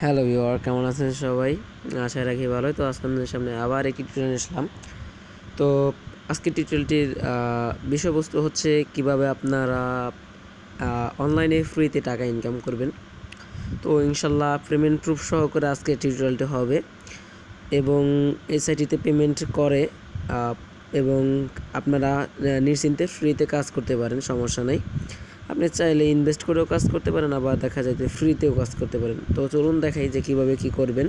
Hello viewer, কেমন আছেন সবাই? আশা রাখি ভালোই। তো আজকে আপনাদের সামনে আবার একটি টিউটোরিয়াল আসলাম। তো আজকের টিউটোরিয়ালটির বিষয়বস্তু হচ্ছে কিভাবে আপনারা অনলাইনে ফ্রিতে টাকা ইনকাম করবেন। তো ইনশাল্লাহ পেমেন্ট প্রুফ সহকারে আজকের টিউটোরিয়ালটি হবে এবং এই সাইটটিতে পেমেন্ট করে এবং আপনারা নিশ্চিন্তে ফ্রিতে কাজ করতে পারেন, সমস্যা নেই। আপনি চাইলে ইনভেস্ট করেও কাজ করতে পারেন, আবার দেখা যায় যে ফ্রিতেও কাজ করতে পারেন। তো চলুন দেখাই যে কীভাবে কী করবেন।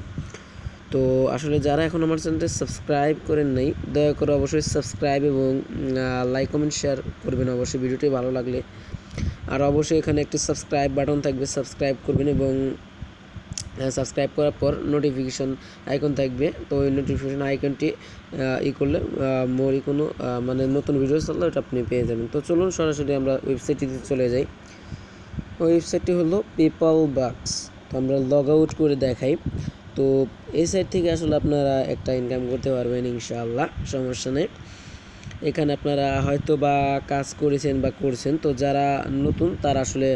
তো আসলে যারা এখন আমার চ্যানেলটি সাবস্ক্রাইব করেন নাই, দয়া করে অবশ্যই সাবস্ক্রাইব এবং লাইক কমেন্ট শেয়ার করবেন অবশ্যই ভিডিওটি ভালো লাগলে। আর অবশ্যই এখানে একটি সাবস্ক্রাইব বাটন থাকবে, সাবস্ক্রাইব করবেন এবং সাবস্ক্রাইব করার পর নোটিফিকেশন আইকন থাকবে। তো ওই নোটিফিকেশন আইকনটি করলে মোরই কোনো মানে নতুন ভিডিও চললে ওটা আপনি পেয়ে যাবেন। তো চলুন সরাসরি আমরা ওয়েবসাইটটিতে চলে যাই। ওয়েবসাইটটি হলো পেপাল বাক্স। তো আমরা লগ আউট করে দেখাই। তো এই সাইট থেকে আসলে আপনারা একটা ইনকাম করতে পারবেন ইনশাআল্লাহ, সমস্যা নেই। এখানে আপনারা হয়তো বা কাজ করেছেন বা করছেন, তো যারা নতুন তারা আসলে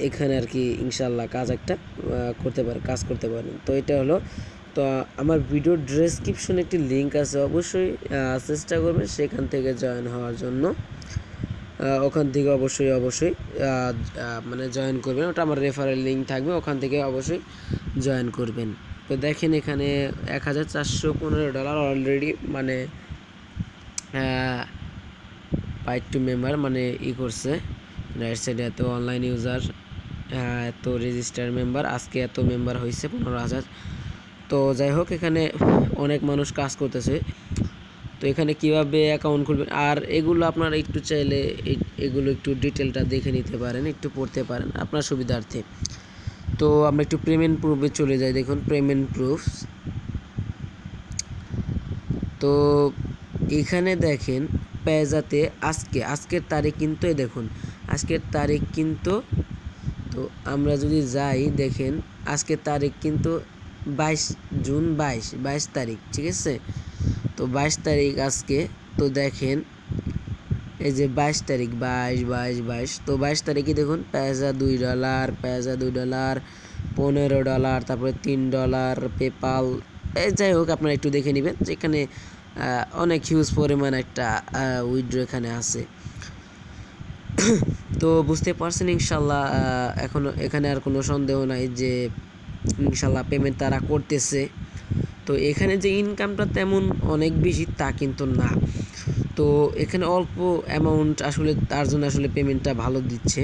এখানে আর কি ইনশাআল্লাহ কাজ করতে পারেন। তো এটা হলো, তো আমার ভিডিও ডেসক্রিপশনে একটি লিঙ্ক আছে, অবশ্যই চেষ্টা করবেন সেখান থেকে জয়েন হওয়ার জন্য। ওখান থেকে অবশ্যই মানে জয়েন করবেন, ওটা আমার রেফারেল লিঙ্ক থাকবে, ওখান থেকে অবশ্যই জয়েন করবেন। তো দেখেন এখানে $1415 অলরেডি মানে পাইড টু মেম্বার মানে করছে। রাইট সাইডে এত অনলাইন ইউজার, এত রেজিস্টার মেম্বার, আজকে এত মেম্বার হয়েছে 15,000। তো যাই হোক, এখানে অনেক মানুষ কাজ করতেছে। তো এখানে কিভাবে অ্যাকাউন্ট খুলবেন আর এগুলো আপনারা একটু চাইলে এগুলো একটু ডিটেলটা দেখে নিতে পারেন, একটু পড়তে পারেন আপনার সুবিধার্থে। তো আমরা একটু পেমেন্ট প্রুফে চলে যাই। দেখুন পেমেন্ট প্রুফ। তো এখানে দেখেন পেজাতে আজকের তারিখ কিন্তু, দেখুন আজকের তারিখ কিন্তু, তো আমরা যদি যাই দেখেন আজকের তারিখ কিন্তু 22 জুন, 22 তারিখ, ঠিক আছে। তো 22 তারিখ আজকে। তো দেখেন এই যে 22 তারিখ, 22, তো 22 তারিখে দেখুন পেজা $2, $15, তারপরে $3 পেপাল। যাই হোক আপনারা একটু দেখে নেবেন, যেখানে অনেক হিউজ পরিমাণ একটা উইথড্র এখানে আছে। তো বুঝতে পারছেন ইনশাল্লাহ, এখানে আর কোনো সন্দেহ নাই যে ইনশাল্লাহ পেমেন্ট তারা করতেছে। তো এখানে যে ইনকামটা তেমন অনেক বেশি তা কিন্তু না, তো এখানে অল্প অ্যামাউন্ট আসলে, তার জন্য আসলে পেমেন্টটা ভালো দিচ্ছে।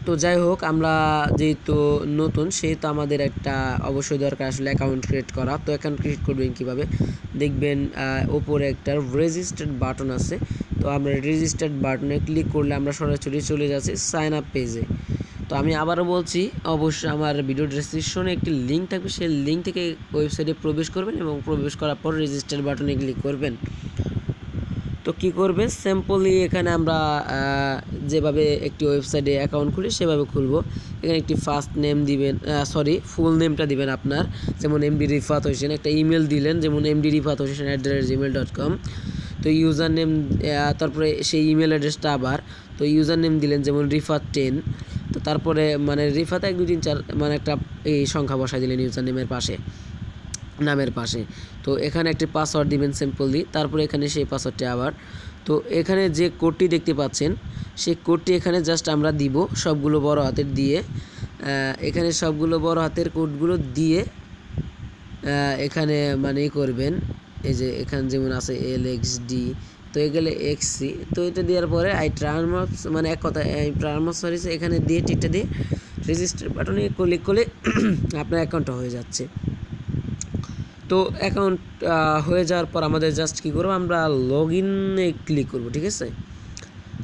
তো যাই হোক, আমরা যেহেতু নতুন সেহেতু আমাদের একটা অবশ্যই দরকার আসলে অ্যাকাউন্ট ক্রিয়েট করা। তো অ্যাকাউন্ট ক্রিয়েট করবেন কীভাবে দেখবেন, ওপরে একটা রেজিস্টার্ড বাটন আছে। তো আমরা রেজিস্টার্ড বাটনে ক্লিক করলে আমরা সরাসরি চলে যাচ্ছি সাইন আপ পেজে। তো আমি আবারও বলছি, অবশ্যই আমার ভিডিও ডেসক্রিপশনে একটি লিঙ্ক থাকবে, সেই লিঙ্ক থেকে ওয়েবসাইটে প্রবেশ করবেন এবং প্রবেশ করার পর রেজিস্টার বাটনে ক্লিক করবেন। তো কি করবে, সিম্পলি এখানে আমরা যেভাবে একটি ওয়েবসাইটে অ্যাকাউন্ট খুলি সেভাবে খুলব। এখানে একটি ফার্স্ট নেম দিবেন, ফুল নেমটা দিবেন আপনার, যেমন এমডি রিফাত হোসেন। একটা ইমেল দিলেন, যেমন mdrifathosen@gmail.com। তো ইউজার নেম, তারপরে সেই ইমেল অ্যাড্রেসটা আবার, তো ইউজার নেম দিলেন যেমন রিফাত10। তো তারপরে মানে রিফাত 1 2 3 4 মানে একটা এই সংখ্যা বসাই দিলেন ইউজার নেমের পাশে, নামের পাশে। তো এখানে একটি পাসওয়ার্ড দিবেন সিম্পলি, তারপরে এখানে সেই পাসওয়ার্ডটি আবার। তো এখানে যে কোডটি দেখতে পাচ্ছেন সেই কোডটি এখানে জাস্ট আমরা দিব, সবগুলো বড় হাতের দিয়ে, এখানে সবগুলো বড় হাতের কোডগুলো দিয়ে এখানে মানে করবেন। এই যে এখানে যেমন আছে LXD, তো এগুলো XC। তো এটা দেওয়ার পরে মানে এক কথা এখানে দিয়ে টিকটা দিয়ে রেজিস্টার বাটনে ক্লিক করলে আপনার অ্যাকাউন্টটা হয়ে যাচ্ছে। তো অ্যাকাউন্ট হয়ে যাওয়ার পর আমাদের জাস্ট কী করবো, আমরা লগ ইনে ক্লিক করব, ঠিক আছে।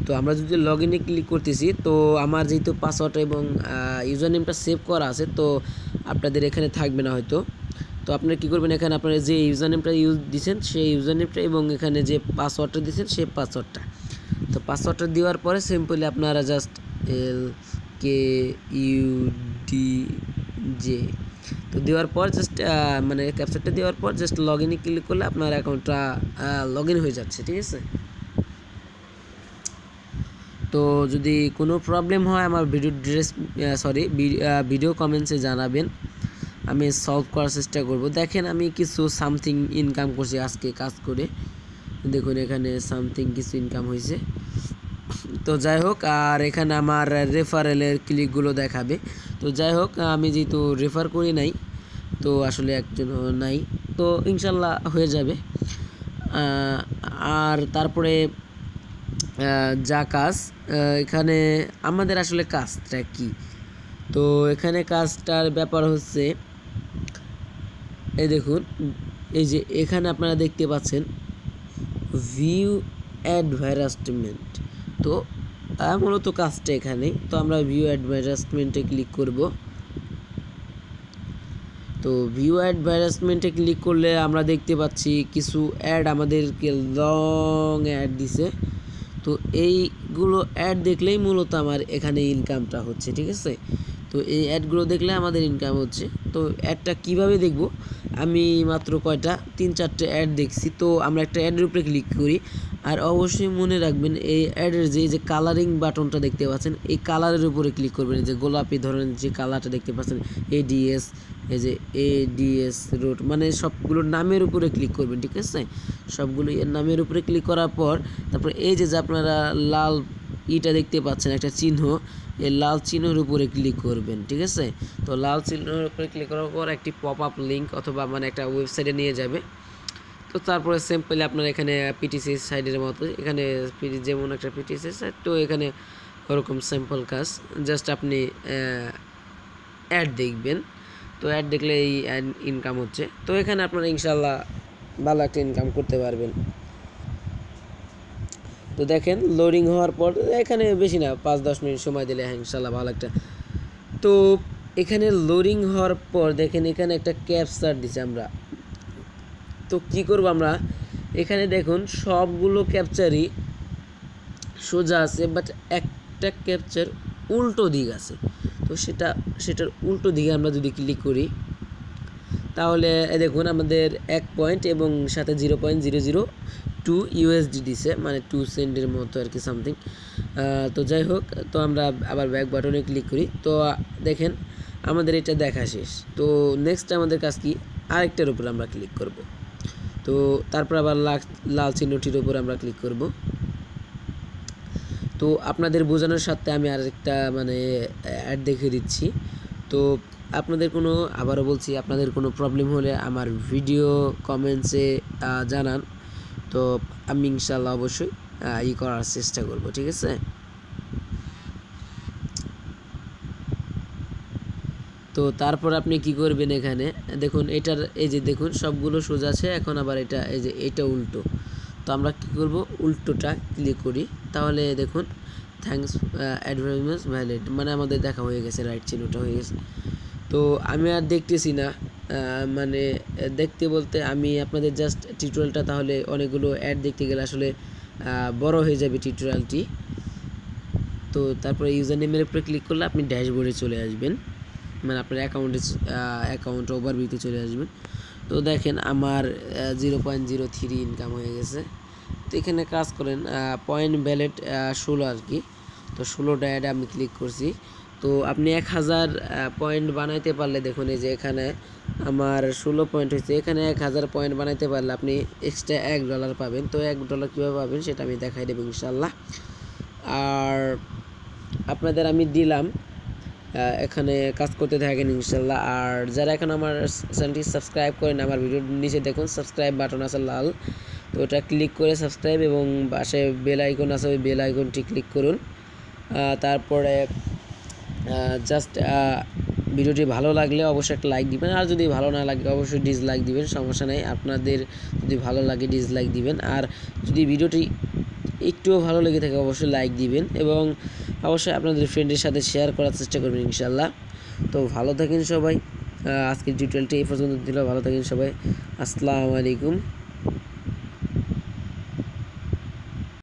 তো আমরা যদি লগ ইনে ক্লিক করতেছি, তো আমার যেহেতু পাসওয়ার্ড এবং ইউজার নেমটা সেভ করা আছে, তো আপনাদের এখানে থাকবে না হয়তো। তো আপনারা কী করবেন, এখানে আপনারা যে ইউজার নেমটা দিয়েছেন সেই ইউজার নেমটা এবং এখানে যে পাসওয়ার্ডটা দিয়েছেন সেই পাসওয়ার্ডটা, তো পাসওয়ার্ডটা দেওয়ার পরে সিম্পলি আপনারা জাস্ট LKUDJ তো দেওয়ার পর জাস্ট মানে ক্যাপচারটা দেওয়ার পর জাস্ট লগ ইনে ক্লিক করলে আপনার অ্যাকাউন্টটা লগ ইন হয়ে যাচ্ছে, ঠিক আছে। তো যদি কোনো প্রবলেম হয় আমার ভিডিও কমেন্টসে জানাবেন, আমি সলভ করার চেষ্টা করব। দেখেন আমি কিছু সামথিং ইনকাম করছি আজকে কাজ করে, দেখুন এখানে সামথিং কিছু ইনকাম হয়েছে। তো যাই হোক, আর এখানে আমার রেফারেলের ক্লিকগুলো দেখাবে। তো যাই হোক, আমি যেহেতু রেফার করি নাই, তো আসলে একজন নাই, তো ইনশাল্লাহ হয়ে যাবে। আর তারপরে যা কাজ এখানে আমাদের আসলে কাজটা কি, তো এখানে কাজটার ব্যাপার হচ্ছে এই দেখুন, এই যে এখানে আপনারা দেখতে পাচ্ছেন ভিউ অ্যাডভার্টাইজমেন্ট। তো মূলত কাজটা এখানেই। তো আমরা ভিউ অ্যাডভার্টাইজমেন্টে ক্লিক করব। তো ভিউ অ্যাডভার্টাইজমেন্টে ক্লিক করলে আমরা দেখতে পাচ্ছি কিছু অ্যাড আমাদেরকে লং অ্যাড দিছে। তো এইগুলো অ্যাড দেখলেই মূলত আমার এখানে ইনকামটা হচ্ছে, ঠিক আছে। তো এই অ্যাডগুলো দেখলে আমাদের ইনকাম হচ্ছে। তো অ্যাডটা কিভাবে দেখব, আমি মাত্র কয়টা 3-4টে অ্যাড দেখছি। তো আমরা একটা অ্যাডের উপরে ক্লিক করি, আর অবশ্যই মনে রাখবেন এই অ্যাডের যে কালারিং বাটনটা দেখতে পাচ্ছেন, এই কালারের উপরে ক্লিক করবেন। যে গোলাপি ধরনের যে কালারটা দেখতে পাচ্ছেন ADS, এই যে ADS রোড, মানে সবগুলোর নামের উপরে ক্লিক করবেন, ঠিক আছে। সবগুলো এর নামের উপরে ক্লিক করার পর তারপর এই যে আপনারা লাল ইটা দেখতে পাচ্ছেন একটা চিহ্ন, এই লাল চিহ্নের উপরে ক্লিক করবেন, ঠিক আছে। তো লাল চিহ্নের উপরে ক্লিক করার পর একটি পপ আপ লিঙ্ক অথবা মানে একটা ওয়েবসাইটে নিয়ে যাবে। তো তারপরে সিম্পলি আপনার এখানে পিটিসি সাইডের মতো এখানে যেমন একটা পিটিসি সাইট, তো এখানে ওরকম সিম্পল কাজ, জাস্ট আপনি অ্যাড দেখবেন। তো অ্যাড দেখলে এই ইনকাম হচ্ছে। তো এখানে আপনারা ইনশাল্লাহ ভালো একটা ইনকাম করতে পারবেন। তো দেখেন লোডিং হওয়ার পর এখানে বেশি না 5-10 মিনিট সময় দিলে ইনশাল্লাহ ভালো একটা। তো এখানে লোডিং হওয়ার পর দেখেন এখানে একটা ক্যাপচার দিছে আমরা। তো কি করব আমরা, এখানে দেখুন সবগুলো ক্যাপচারই সোজা আছে, বাট একটা ক্যাপচার উল্টো দিক আছে। তো সেটার উল্টো দিকে আমরা যদি ক্লিক করি তাহলে দেখুন আমাদের 1 পয়েন্ট এবং সাথে 0.002 USD দিছে, মানে 2 সেন্টের মতো আর কি সামথিং। তো যাই হোক, তো আমরা আবার ব্যাক বাটনে ক্লিক করি। তো দেখেন আমাদের এটা দেখা শেষ। তো নেক্সট আমাদের কাজ কি, আরেকটার উপর আমরা ক্লিক করব। তো তারপর আবার লাল চিহ্নটির উপর আমরা ক্লিক করব। তো আপনাদের বোঝানোর সাথে আমি আরেকটা মানে অ্যাড দেখিয়ে দিচ্ছি। তো আপনাদের কোনো, আবারও বলছি, আপনাদের কোনো প্রবলেম হলে আমার ভিডিও কমেন্টসে জানান। তো আমি ইনশাল্লাহ অবশ্যই করার চেষ্টা করব, ঠিক আছে। তো তারপর আপনি কি করবেন, এখানে দেখুন এটার এই যে দেখুন সবগুলো সোজা আছে, এখন আবার এটা এই যে এটা উল্টো। তো আমরা কি করব, উল্টোটা ক্লিক করি। তাহলে দেখুন থ্যাঙ্কস অ্যাডভার্টাইজমেন্ট ভ্যালিড, মানে আমাদের দেখা হয়ে গেছে, রাইট চিহ্নটা হয়ে গেছে। তো আমি আর দেখতেছি না, মানে দেখতে বলতে আমি আপনাদের জাস্ট টিউটোরিয়ালটা, তাহলে অনেকগুলো অ্যাড দেখতে গেলে আসলে বড় হয়ে যাবে টিউটোরিয়ালটি। তো তারপরে ইউজার নেমের উপরে ক্লিক করলে আপনি ড্যাশবোর্ডে চলে আসবেন, মানে আপনার অ্যাকাউন্ট ওভারভিউতে চলে আসবেন। তো দেখেন আমার 0.03 ইনকাম হয়ে গেছে। তো এখানে কাজ করেন পয়েন্ট ভ্যালিড 16 আর কি। তো 16টা অ্যাডে আমি ক্লিক করছি। তো আপনি 1000 পয়েন্ট বানাইতে পারলে দেখুন এই যে এখানে আমার 16 পয়েন্ট হয়েছে। এখানে 1000 পয়েন্ট বানাইতে পারলে আপনি এক্সট্রা $1 পাবেন। তো $1 কীভাবে পাবেন সেটা আমি দেখাই দেবো ইনশাল্লাহ। আর আপনাদের আমি দিলাম, এখানে কাজ করতে থাকেন ইনশাল্লাহ। আর যারা এখন আমার চ্যানেলটি সাবস্ক্রাইব করেন, আমার ভিডিওর নিচে দেখুন সাবস্ক্রাইব বাটন আছে লাল, তো ওটা ক্লিক করে সাবস্ক্রাইব, এবং পাশে বেল আইকন আছে, ওই বেল আইকনটি ক্লিক করুন। তারপরে জাস্ট ভিডিওটি ভালো লাগলে অবশ্যই একটা লাইক দিবেন, আর যদি ভালো না লাগে অবশ্যই ডিসলাইক দিবেন, সমস্যা নেই। আপনাদের যদি ভালো লাগে ডিসলাইক দিবেন, আর যদি ভিডিওটি একটুও ভালো লেগে থাকে অবশ্যই লাইক দিবেন, এবং অবশ্যই আপনাদের ফ্রেন্ডের সাথে শেয়ার করার চেষ্টা করবেন ইনশাল্লাহ। তো ভালো থাকেন সবাই, আজকের টিউটোরিয়ালটি এই পর্যন্ত দিল। ভালো থাকেন সবাই, আসসালামু আলাইকুম।